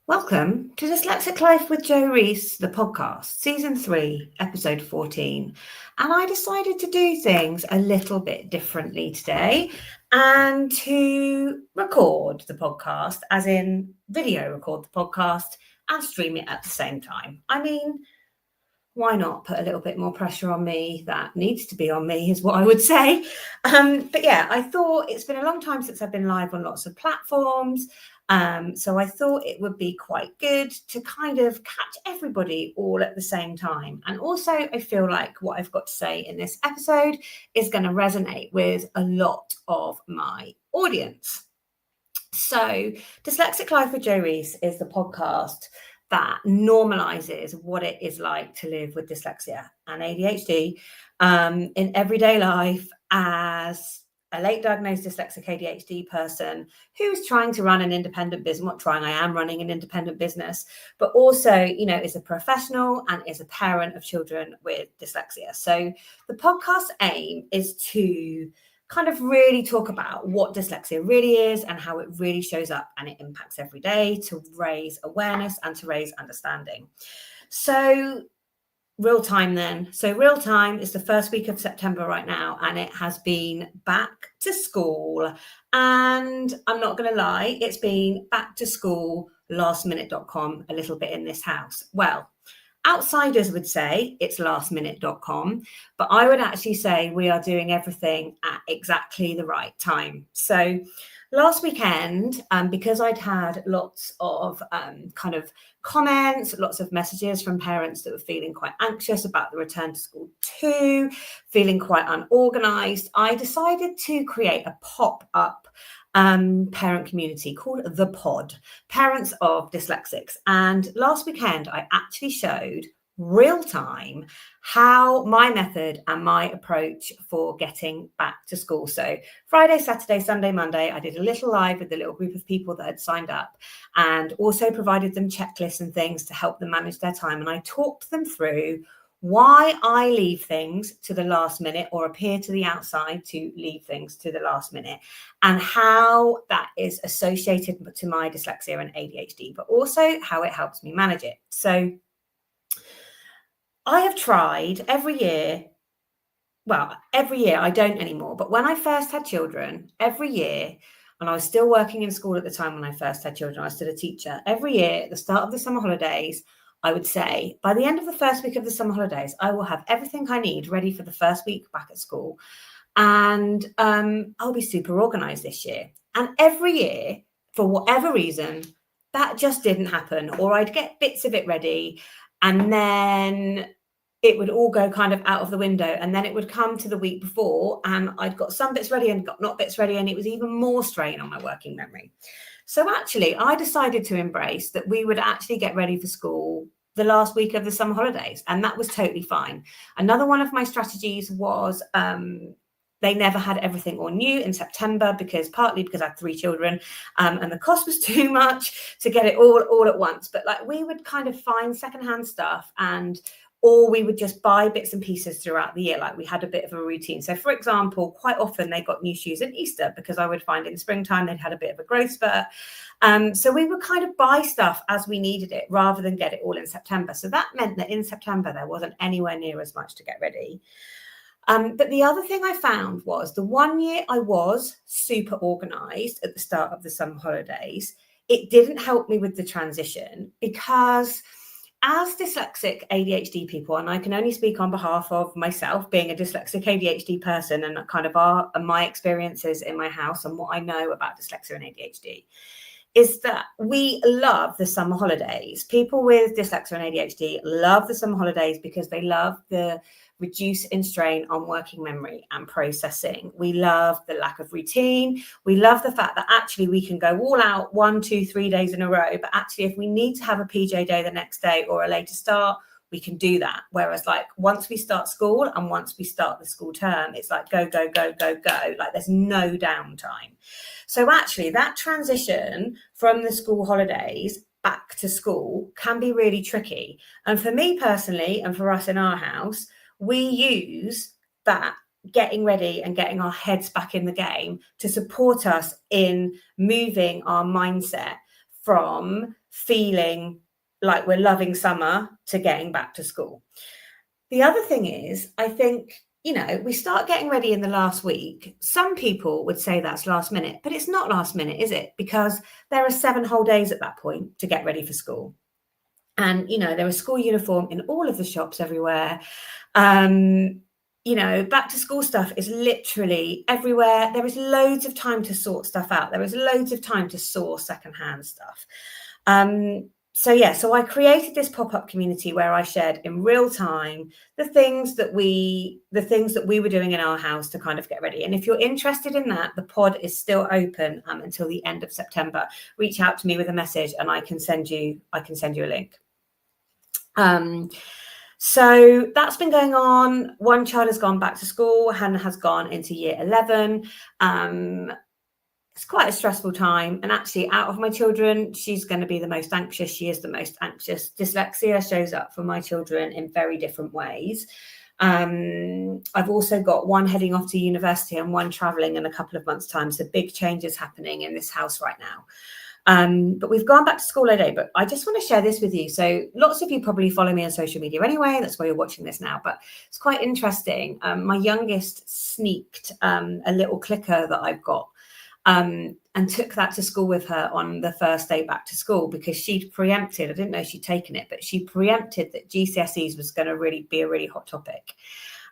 Welcome to Dyslexic Life with Jo Rees, the podcast, Season 3, Episode 14. And I decided to do things a little bit differently today and to record the podcast, as in video record the podcast and stream it at the same time. I mean, why not put a little bit more pressure on me? That needs to be on me, is what I would say. But yeah, I thought it's been a long time since I've been live on lots of platforms. So I thought it would be quite good to kind of catch everybody all at the same time. And also, I feel like what I've got to say in this episode is going to resonate with a lot of my audience. So Dyslexic Life with Jo Rees is the podcast that normalises what it is like to live with dyslexia and ADHD in everyday life as a late diagnosed dyslexic ADHD person who's trying to run an independent business. Not trying, I am running an independent business, but also, is a professional and is a parent of children with dyslexia. So the podcast's aim is to kind of really talk about what dyslexia really is and how it really shows up and it impacts every day, to raise awareness and to raise understanding. So real time then. So real time is the first week of September right now, and it has been back to school. And I'm not going to lie, it's been back to school lastminute.com a little bit in this house. Well, outsiders would say it's lastminute.com, but I would actually say we are doing everything at exactly the right time. So last weekend, because I'd had lots of kind of comments, lots of messages from parents that were feeling quite anxious about the return to school too, feeling quite unorganized, I decided to create a pop-up parent community called The Pod, Parents of Dyslexics. And last weekend, I actually showed real time how my method and my approach for getting back to school. So Friday, Saturday, Sunday, Monday, I did a little live with a little group of people that had signed up and also provided them checklists and things to help them manage their time. And I talked them through why I leave things to the last minute or appear to the outside to leave things to the last minute, and how that is associated to my dyslexia and ADHD, but also how it helps me manage it. So I have tried every year I don't anymore, but when I first had children, every year, and I was still working in school at the time when I first had children, I was still a teacher, every year at the start of the summer holidays, I would say, by the end of the first week of the summer holidays, I will have everything I need ready for the first week back at school. And I'll be super organized this year. And every year, for whatever reason, that just didn't happen. Or I'd get bits of it ready, and then it would all go kind of out of the window. And then it would come to the week before and I'd got some bits ready and got not bits ready. And it was even more strain on my working memory. So actually, I decided to embrace that we would actually get ready for school the last week of the summer holidays. And that was totally fine. Another one of my strategies was they never had everything all new in September, partly because I had 3 children and the cost was too much to get it all at once. But like we would kind of find secondhand stuff or we would just buy bits and pieces throughout the year. Like we had a bit of a routine. So for example, quite often they got new shoes at Easter because I would find in springtime they'd had a bit of a growth spurt. So we would kind of buy stuff as we needed it rather than get it all in September. So that meant that in September, there wasn't anywhere near as much to get ready. But the other thing I found was the one year I was super organized at the start of the summer holidays, it didn't help me with the transition because as dyslexic ADHD people, and I can only speak on behalf of myself being a dyslexic ADHD person and kind of my experiences in my house and what I know about dyslexia and ADHD, is that we love the summer holidays. People with dyslexia and ADHD love the summer holidays because they love the reduce in strain on working memory and processing. We love the lack of routine. We love the fact that actually we can go all out 1, 2, 3 days in a row, but actually if we need to have a PJ day the next day or a later start, we can do that. Whereas like once we start school and once we start the school term, it's like go, go, go, go, go. Like there's no downtime. So actually that transition from the school holidays back to school can be really tricky. And for me personally, and for us in our house, we use that getting ready and getting our heads back in the game to support us in moving our mindset from feeling like we're loving summer to getting back to school. The other thing is, I think, we start getting ready in the last week. Some people would say that's last minute, but it's not last minute, is it? Because there are 7 whole days at that point to get ready for school. And, there is school uniform in all of the shops everywhere. Back to school stuff is literally everywhere. There is loads of time to sort stuff out. There is loads of time to source secondhand stuff. So I created this pop-up community where I shared in real time the things that we were doing in our house to kind of get ready. And if you're interested in that, the pod is still open until the end of September. Reach out to me with a message and I can send you a link. So that's been going on. One child has gone back to school. Hannah has gone into year 11. It's quite a stressful time. And actually, out of my children, she's going to be the most anxious. She is the most anxious. Dyslexia shows up for my children in very different ways. I've also got one heading off to university and one traveling in a couple of months' time. So big changes happening in this house right now. But we've gone back to school today, but I just want to share this with you. So lots of you probably follow me on social media anyway. That's why you're watching this now, but it's quite interesting. My youngest sneaked a little clicker that I've got and took that to school with her on the first day back to school because she'd preempted, I didn't know she'd taken it, but she preempted that GCSEs was going to really be a really hot topic.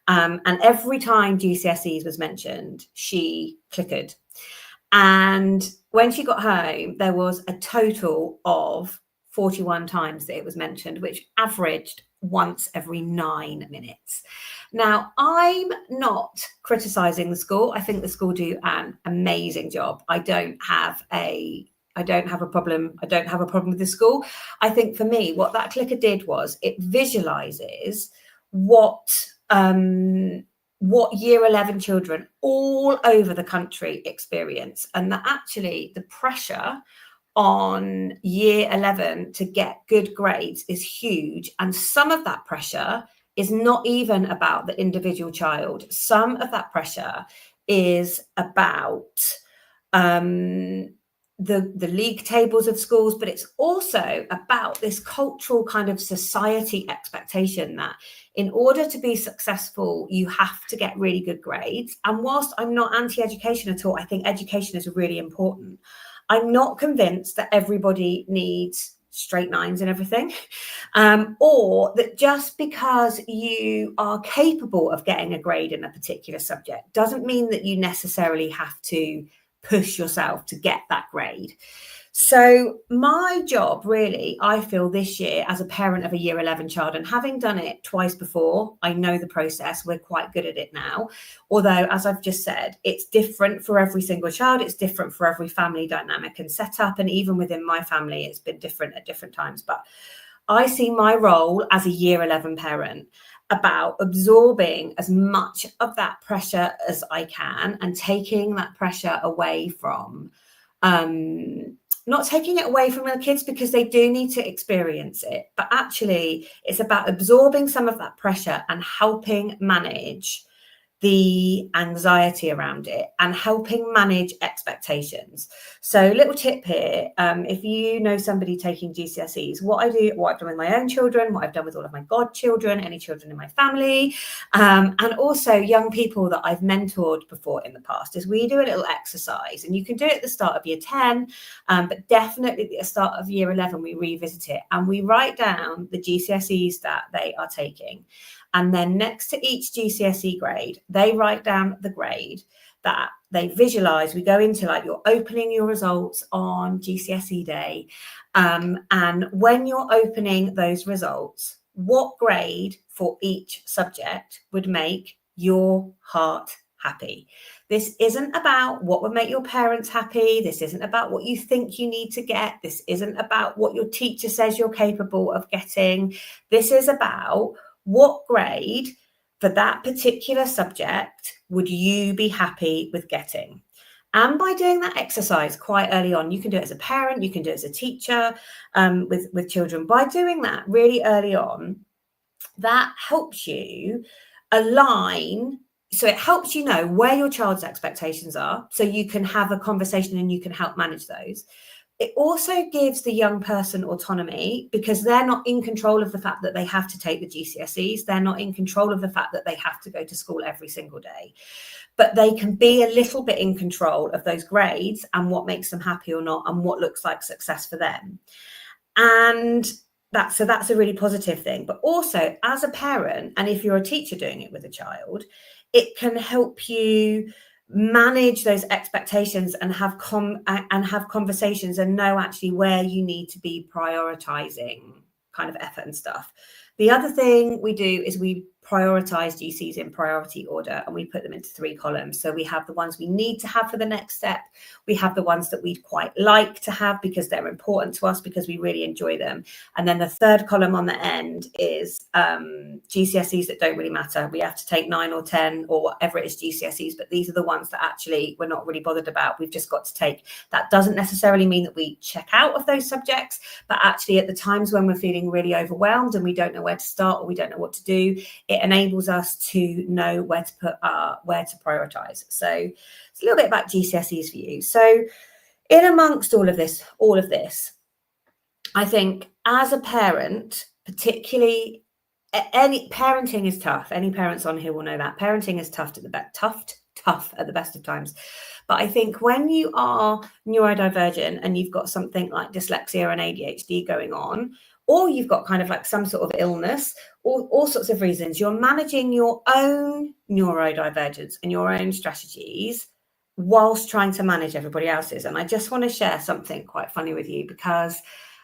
And every time GCSEs was mentioned, she clickered. And when she got home, there was a total of 41 times that it was mentioned, which averaged once every 9 minutes. Now, I'm not criticising the school. I think the school do an amazing job. I don't have a problem. I don't have a problem with the school. I think for me, what that clicker did was it visualises what year 11 children all over the country experience, and that actually the pressure on year 11 to get good grades is huge. And some of that pressure is not even about the individual child. Some of that pressure is about the league tables of schools, but it's also about this cultural kind of society expectation that in order to be successful, you have to get really good grades. And whilst I'm not anti-education at all, I think education is really important. I'm not convinced that everybody needs straight 9s and everything, or that just because you are capable of getting a grade in a particular subject doesn't mean that you necessarily have to push yourself to get that grade. So my job really, I feel this year as a parent of a year 11 child, and having done it twice before, I know the process, we're quite good at it now. Although, as I've just said, it's different for every single child. It's different for every family dynamic and setup. And even within my family, it's been different at different times. But I see my role as a year 11 parent about absorbing as much of that pressure as I can and taking that pressure away from, not taking it away from the kids because they do need to experience it, but actually it's about absorbing some of that pressure and helping manage the anxiety around it and helping manage expectations. So little tip here, if you know somebody taking GCSEs, what I've done with my own children, what I've done with all of my godchildren, any children in my family, and also young people that I've mentored before in the past, is we do a little exercise, and you can do it at the start of year 10, but definitely at the start of year 11, we revisit it and we write down the GCSEs that they are taking. And then next to each GCSE grade, they write down the grade that they visualize. We go into like you're opening your results on GCSE day. And when you're opening those results, what grade for each subject would make your heart happy? This isn't about what would make your parents happy. This isn't about what you think you need to get. This isn't about what your teacher says you're capable of getting. This is about what grade for that particular subject would you be happy with getting? And by doing that exercise quite early on, you can do it as a parent, you can do it as a teacher with children. By doing that really early on, that helps you align. So it helps you know where your child's expectations are, so you can have a conversation and you can help manage those. it also gives the young person autonomy, because they're not in control of the fact that they have to take the GCSEs. They're not in control of the fact that they have to go to school every single day. But they can be a little bit in control of those grades and what makes them happy or not, and what looks like success for them. And that's a really positive thing. But also, as a parent, and if you're a teacher doing it with a child, it can help you manage those expectations and have conversations and know actually where you need to be prioritizing kind of effort and stuff. The other thing we do is we prioritize GCs in priority order, and we put them into 3 columns. So we have the ones we need to have for the next step. We have the ones that we'd quite like to have because they're important to us, because we really enjoy them. And then the 3rd column on the end is GCSEs that don't really matter. We have to take 9 or 10 or whatever it is GCSEs, but these are the ones that actually we're not really bothered about. We've just got to take. That doesn't necessarily mean that we check out of those subjects, but actually at the times when we're feeling really overwhelmed and we don't know where to start or we don't know what to do, it enables us to know where to prioritize. So it's a little bit about GCSEs for you. So in amongst all of this, I think as a parent, particularly, parenting is tough. Any parents on here will know that parenting is tough at the best of times. But I think when you are neurodivergent and you've got something like dyslexia and ADHD going on, or you've got kind of like some sort of illness, or all sorts of reasons, you're managing your own neurodivergence and your own strategies whilst trying to manage everybody else's. And I just want to share something quite funny with you, because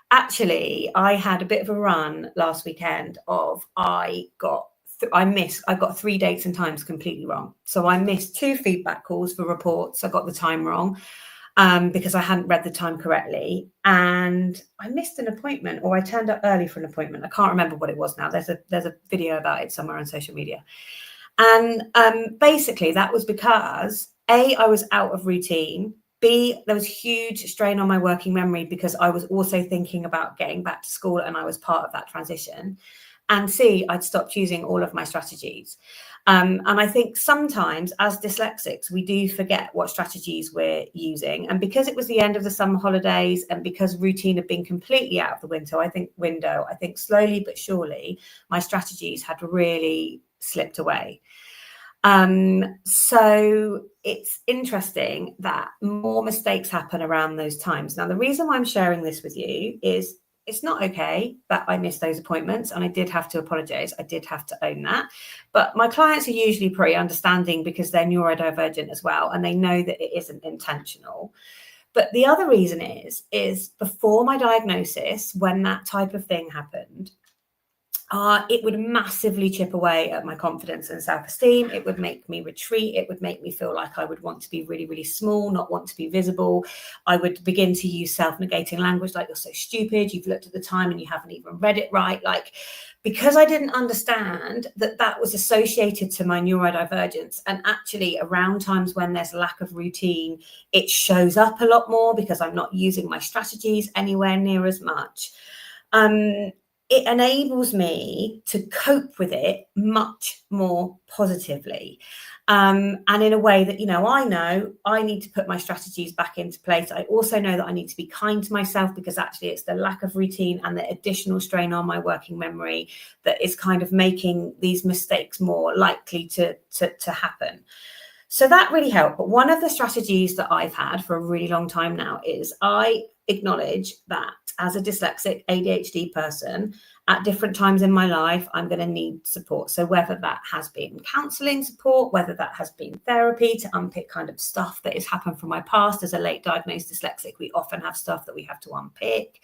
actually I had a bit of a run last weekend of I got 3 dates and times completely wrong. So I missed 2 feedback calls for reports. I got the time wrong because I hadn't read the time correctly, and I missed an appointment, or I turned up early for an appointment. I can't remember what it was now. There's a video about it somewhere on social media. And basically that was because A, I was out of routine. B, there was huge strain on my working memory because I was also thinking about getting back to school and I was part of that transition. And C, I'd stopped using all of my strategies. And I think sometimes as dyslexics, we do forget what strategies we're using. And because it was the end of the summer holidays and because routine had been completely out of the window, I think slowly but surely my strategies had really slipped away. So it's interesting that more mistakes happen around those times. Now, the reason why I'm sharing this with you is it's not okay that I missed those appointments, and I did have to apologize. I did have to own that. But my clients are usually pretty understanding because they're neurodivergent as well, and they know that it isn't intentional. But the other reason is before my diagnosis, when that type of thing happened, it would massively chip away at my confidence and self-esteem. It would make me retreat. It would make me feel like I would want to be really, really small, not want to be visible. I would begin to use self-negating language like, you're so stupid, you've looked at the time and you haven't even read it right. Like, because I didn't understand that that was associated to my neurodivergence. And actually around times when there's lack of routine, it shows up a lot more because I'm not using my strategies anywhere near as much. It enables me to cope with it much more positively. And in a way that, I know I need to put my strategies back into place. I also know that I need to be kind to myself, because actually it's the lack of routine and the additional strain on my working memory that is kind of making these mistakes more likely to happen. So that really helped. But one of the strategies that I've had for a really long time now is I acknowledge that as a dyslexic ADHD person, at different times in my life, I'm going to need support. So whether that has been counselling support, whether that has been therapy to unpick kind of stuff that has happened from my past as a late diagnosed dyslexic, we often have stuff that we have to unpick.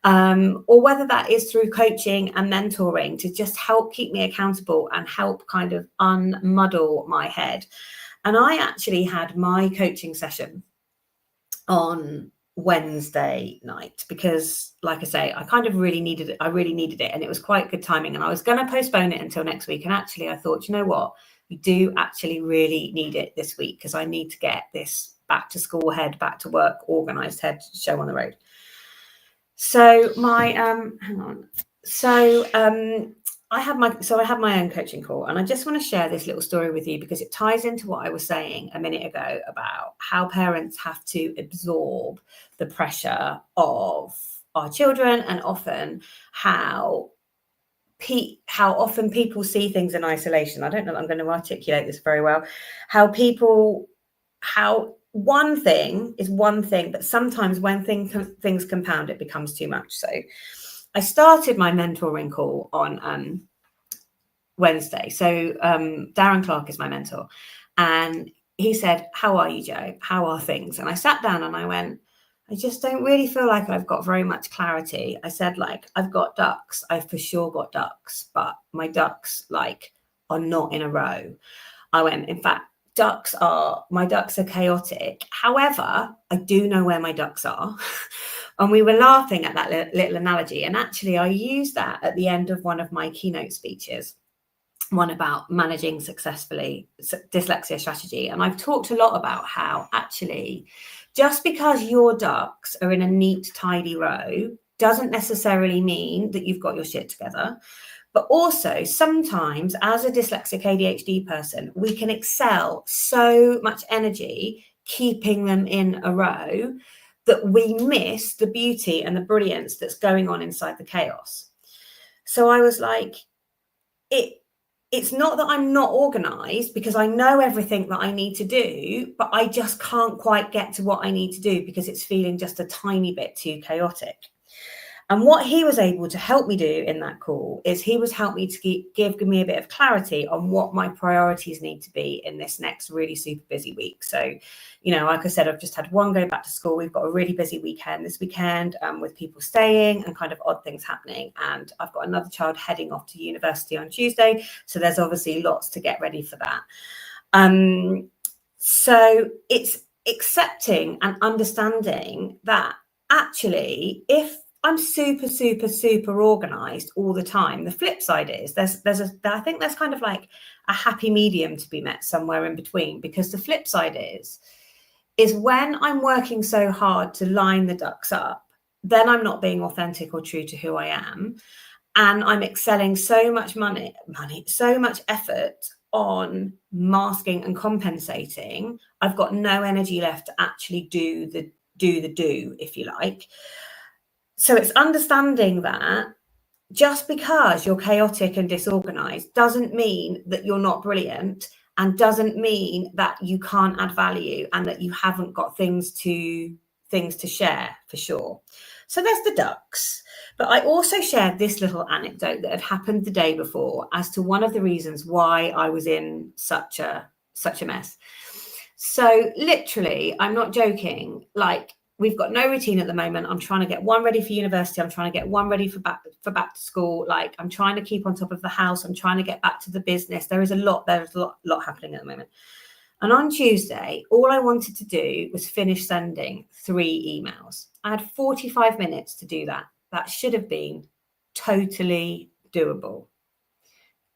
Or whether that is through coaching and mentoring to just help keep me accountable and help kind of unmuddle my head. And I actually had my coaching session on Wednesday night because, like I say, I kind of really needed it. I really needed it, and it was quite good timing. And I was going to postpone it until next week. And actually, I thought, you know what? We do actually really need it this week because I need to get this back to school head, back to work, organised head show on the road. So my hang on. So I have my own coaching call, and I just want to share this little story with you because it ties into what I was saying a minute ago about how parents have to absorb the pressure of our children, and often how often people see things in isolation. I don't know that I'm going to articulate this very well. How one thing is one thing, but sometimes when things compound, it becomes too much. So I started my mentoring call on Wednesday. So Darren Clark is my mentor, and he said, "How are you, Jo? How are things?" And I sat down and I went, "I just don't really feel like I've got very much clarity." I said, like, I've got ducks. I've for sure got ducks, but my ducks are not in a row. I went, in fact, my ducks are chaotic. However, I do know where my ducks are. And we were laughing at that little analogy. And actually, I used that at the end of one of my keynote speeches, one about managing successfully dyslexia strategy. And I've talked a lot about how actually just because your ducks are in a neat, tidy row doesn't necessarily mean that you've got your shit together. But also sometimes as a dyslexic ADHD person, we can excel so much energy keeping them in a row that we miss the beauty and the brilliance that's going on inside the chaos. So I was like, it's not that I'm not organized, because I know everything that I need to do, but I just can't quite get to what I need to do because it's feeling just a tiny bit too chaotic. And what he was able to help me do in that call is he was helping me to give me a bit of clarity on what my priorities need to be in this next really super busy week. So, like I said, I've just had one go back to school. We've got a really busy weekend this weekend with people staying and kind of odd things happening. And I've got another child heading off to university on Tuesday. So there's obviously lots to get ready for that. So it's accepting and understanding that actually, if I'm super, super, super organized all the time, the flip side is I think there's kind of like a happy medium to be met somewhere in between, because the flip side is when I'm working so hard to line the ducks up, then I'm not being authentic or true to who I am. And I'm excelling so much so much effort on masking and compensating. I've got no energy left to actually do the do, if you like. So it's understanding that just because you're chaotic and disorganized doesn't mean that you're not brilliant, and doesn't mean that you can't add value and that you haven't got things to share, for sure. So there's the ducks. But I also shared this little anecdote that had happened the day before as to one of the reasons why I was in such a mess. So literally, I'm not joking, like, we've got no routine at the moment. I'm trying to get one ready for university. I'm trying to get one ready for back to school. Like, I'm trying to keep on top of the house. I'm trying to get back to the business. There's a lot happening at the moment. And on Tuesday, all I wanted to do was finish sending 3 emails. I had 45 minutes to do that. That should have been totally doable.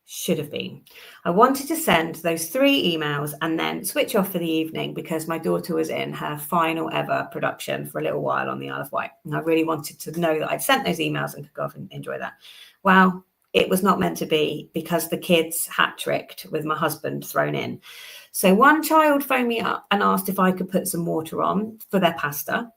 Should have been. I wanted to send those 3 emails and then switch off for the evening, because my daughter was in her final ever production for a little while on the Isle of Wight. And I really wanted to know that I'd sent those emails and could go off and enjoy that. Well, it was not meant to be, because the kids hat-tricked with my husband thrown in. So one child phoned me up and asked if I could put some water on for their pasta.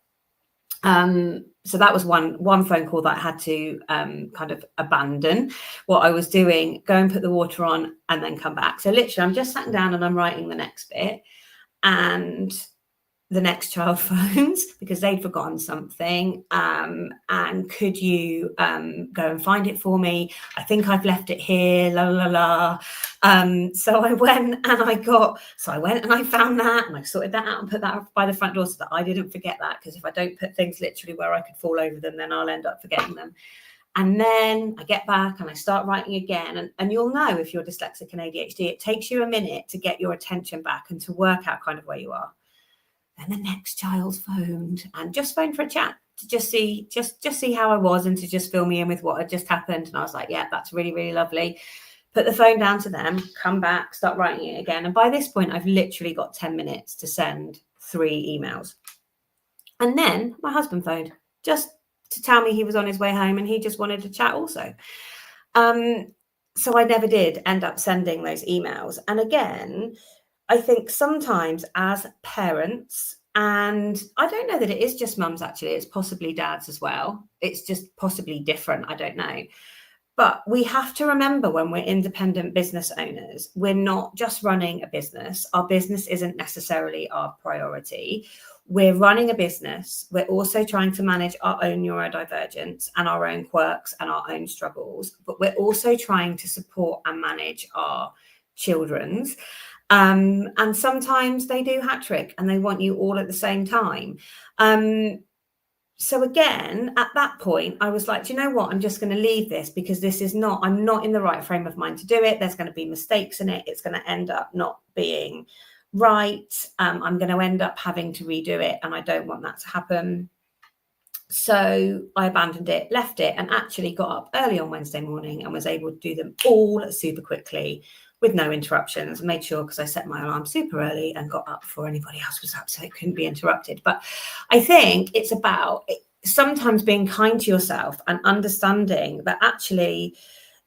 So that was one phone call that I had to kind of abandon what I was doing, go and put the water on and then come back. So literally I'm just sat down and I'm writing the next bit, and the next child phones because they'd forgotten something, and could you go and find it for me? I think I've left it here, la la la. So I went and I found that, and I sorted that out and put that by the front door so that I didn't forget that, because if I don't put things literally where I could fall over them, then I'll end up forgetting them. And then I get back and I start writing again. And you'll know, if you're dyslexic and ADHD, it takes you a minute to get your attention back and to work out kind of where you are. Then the next child phoned, and just phoned for a chat to just see how I was, and to just fill me in with what had just happened. And I was like, yeah, that's really, really lovely. Put the phone down to them, come back, start writing it again. And by this point, I've literally got 10 minutes to send 3 emails. And then my husband phoned just to tell me he was on his way home and he just wanted to chat also. so I never did end up sending those emails. And again, I think sometimes as parents, and I don't know that it is just mums, actually, it's possibly dads as well. It's just possibly different. I don't know. But we have to remember, when we're independent business owners, we're not just running a business. Our business isn't necessarily our priority. We're running a business. We're also trying to manage our own neurodivergence and our own quirks and our own struggles. But we're also trying to support and manage our children's. And sometimes they do hat trick and they want you all at the same time. So again, at that point, I was like, do you know what? I'm just going to leave this, because I'm not in the right frame of mind to do it. There's going to be mistakes in it. It's going to end up not being right. I'm going to end up having to redo it, and I don't want that to happen. So I abandoned it, left it, and actually got up early on Wednesday morning and was able to do them all super quickly with no interruptions. Made sure, because I set my alarm super early and got up before anybody else was up, so it couldn't be interrupted. But I think it's about sometimes being kind to yourself and understanding that actually,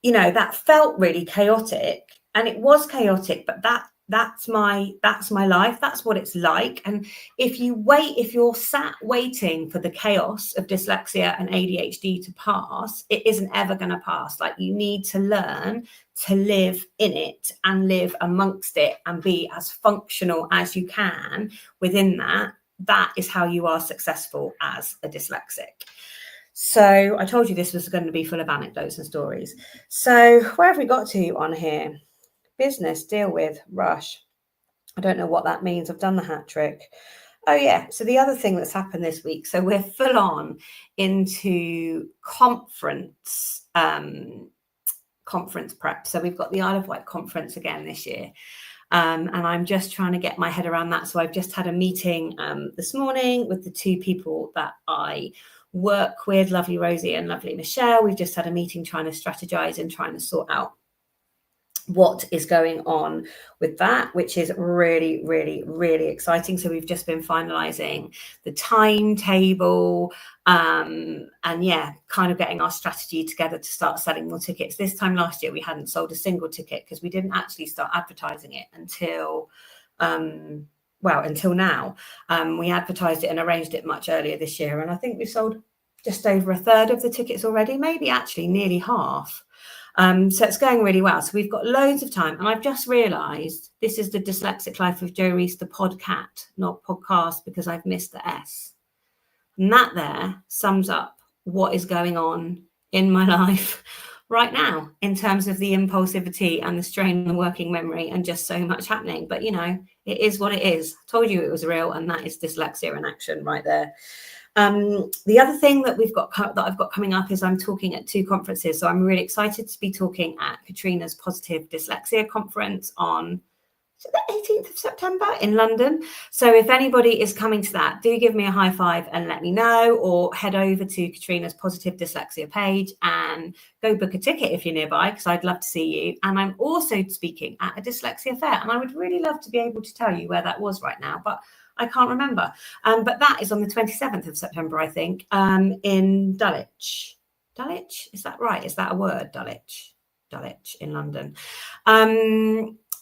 that felt really chaotic, and it was chaotic, but that's my life. That's what it's like. And if you're sat waiting for the chaos of dyslexia and ADHD to pass, it isn't ever going to pass. Like, you need to learn to live in it and live amongst it and be as functional as you can within that. That is how you are successful as a dyslexic. So I told you this was going to be full of anecdotes and stories. So where have we got to on here? Business, deal with, rush. I don't know what that means. I've done the hat trick. Oh yeah. So the other thing that's happened this week, so we're full on into conference prep. So we've got the Isle of Wight conference again this year. And I'm just trying to get my head around that. So I've just had a meeting this morning with the two people that I work with, lovely Rosie and lovely Michelle. We've just had a meeting trying to strategize and trying to sort out what is going on with that, which is really, really, really exciting. So we've just been finalizing the timetable and kind of getting our strategy together to start selling more tickets. This time last year, we hadn't sold a single ticket because we didn't actually start advertising it until now. We advertised it and arranged it much earlier this year. And I think we've sold just over a third of the tickets already, maybe actually nearly half. So it's going really well. So we've got loads of time. And I've just realised this is the Dyslexic Life of Jo Rees, the podcat, not podcast, because I've missed the S. And that there sums up what is going on in my life right now in terms of the impulsivity and the strain on the working memory and just so much happening. But, it is what it is. I told you it was real, and that is dyslexia in action right there. The other thing that I've got coming up is I'm talking at two conferences. So I'm really excited to be talking at Katrina's Positive Dyslexia Conference on the 18th of September in London. So if anybody is coming to that, do give me a high five and let me know, or head over to Katrina's Positive Dyslexia page and go book a ticket if you're nearby, because I'd love to see you. And I'm also speaking at a dyslexia fair, and I would really love to be able to tell you where that was right now, but I can't remember. But that is on the 27th of September, I think, in Dulwich. Dulwich? Is that right? Is that a word? Dulwich in London.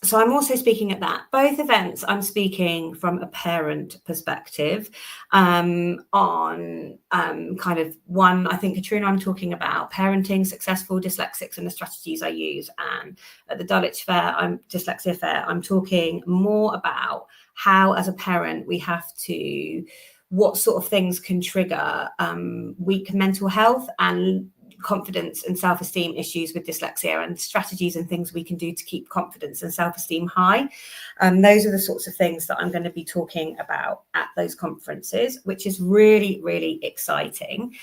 So I'm also speaking at that. Both events, I'm speaking from a parent perspective on kind of one. I think, Katrina, I'm talking about parenting successful dyslexics and the strategies I use. And at the Dulwich Fair, Dyslexia Fair, I'm talking more about how, as a parent, we have to, what sort of things can trigger weak mental health and confidence and self-esteem issues with dyslexia, and strategies and things we can do to keep confidence and self-esteem high. Those are the sorts of things that I'm going to be talking about at those conferences, which is really, really exciting.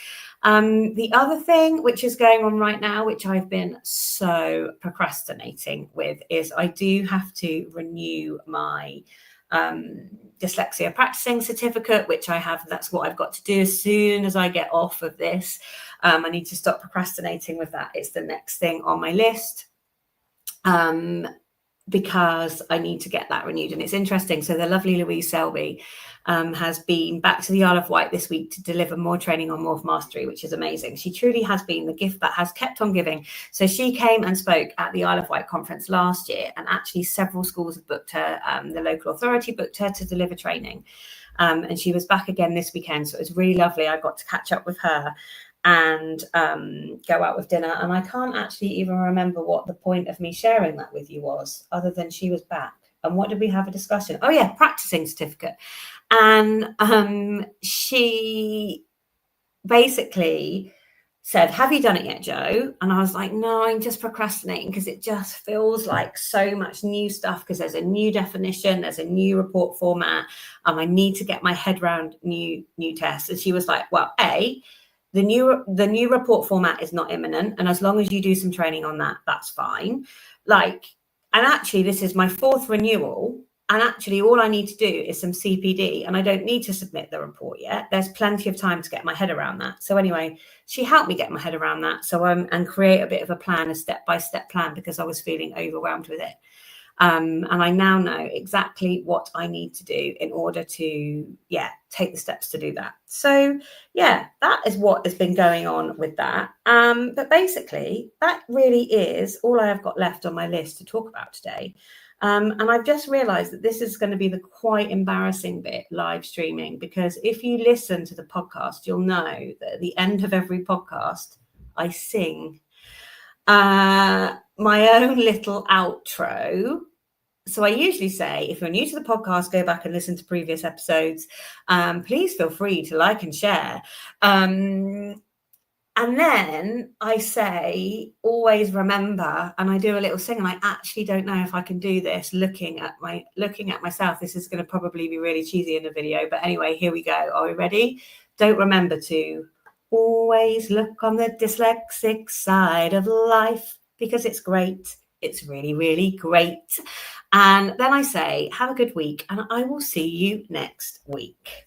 The other thing which is going on right now, which I've been so procrastinating with, is I do have to renew my dyslexia practicing certificate, which I have. That's what I've got to do as soon as I get off of this. I need to stop procrastinating with that. It's the next thing on my list. because I need to get that renewed. And it's interesting. So the lovely Louise Selby has been back to the Isle of Wight this week to deliver more training on Morph Mastery, which is amazing. She truly has been the gift that has kept on giving. So she came and spoke at the Isle of Wight conference last year, and actually several schools have booked her. The local authority booked her to deliver training. And she was back again this weekend. So it was really lovely. I got to catch up with her and go out with dinner. And I can't actually even remember what the point of me sharing that with you was, other than she was back. And what did we have a discussion? Oh yeah, practicing certificate. And she basically said, have you done it yet, Jo? And I was like, no, I'm just procrastinating because it just feels like so much new stuff, because there's a new definition, there's a new report format, I need to get my head around new tests. And she was like, well, the new report format is not imminent, and as long as you do some training on that, that's fine. And actually, this is my 4th renewal, and actually all I need to do is some CPD, and I don't need to submit the report yet. There's plenty of time to get my head around that. So anyway, she helped me get my head around that, and create a bit of a plan, a step-by-step plan, because I was feeling overwhelmed with it. And I now know exactly what I need to do in order to, take the steps to do that. So, that is what has been going on with that. But basically, that really is all I have got left on my list to talk about today. And I've just realized that this is going to be the quite embarrassing bit, live streaming, because if you listen to the podcast, you'll know that at the end of every podcast, I sing my own little outro. So I usually say, if you're new to the podcast, go back and listen to previous episodes. Please feel free to like and share. And then I say, always remember, and I do a little sing, and I actually don't know if I can do this looking at myself. This is going to probably be really cheesy in the video, but anyway, here we go. Are we ready? Don't remember to always look on the dyslexic side of life, because it's great. It's really, really great. And then I say, have a good week, and I will see you next week.